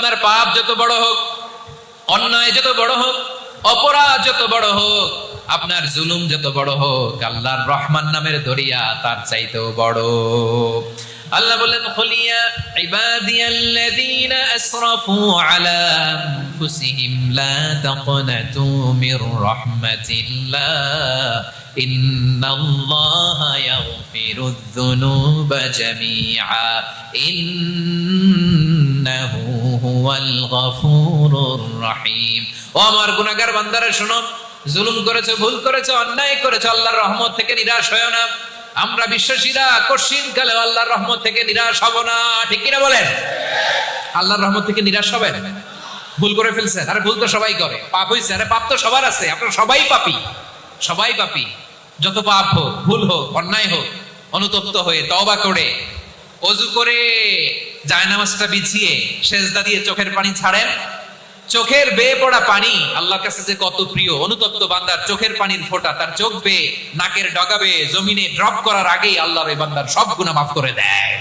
আপনার পাপ যত বড় হোক, অন্যায় যত বড় হোক, অপরাধ যত বড় হোক, আপনার জুলুম যত বড় হোক, আল্লাহর রহমান নামের দরিয়া তার চাইতেও বড়। আল্লাহ বলেন, খুলিয়া ইবাদিয়াল্লাযীনা আসরাফু আলা আনফুসিহিম লা তাকনাতু মির রাহমাতিল্লাহ ইন্নাল্লাহা ইয়াগফিরুয যুনুবা জামিআ ইন্নাহু হুয়াল গফুরুর রহিম। ও আমার গুনাহগার বান্দারা শোনো, জুলুম করেছো, ভুল করেছো, অন্যায় করেছো, আল্লাহর রহমত থেকে নিরাশ হয়ো না। আমরা বিশ্বাসীরা কঠিন কালে আল্লাহর রহমত থেকে নিরাশ হব না, ঠিক কিনা বলেন? আল্লাহর রহমত থেকে নিরাশ হবেন? ভুল করে ফেলছেন, আরে ভুল তো সবাই করে, পাপ হয়েছে, আরে পাপ তো সবার আছে, আপনারা সবাই পাপী, সবাই পাপী। যত পাপ হোক, ভুল হোক, অন্যায় হোক, অনুতপ্ত হয়ে তওবা করে ওযু করে জায়নামাজটা বিছিয়ে সেজদা দিয়ে চোখের পানি ছাড়েন। চোখের বেয়ে পড়া পানি আল্লাহর কাছে যে কত প্রিয়। অনুতপ্ত বান্দার চোখের পানির ফোঁটা তার চোখ বেয়ে নাকের ডগা বেয়ে জমিনে ড্রপ করার আগেই আল্লাহর এই বান্দার সব গুনাহ মাফ করে দেয়।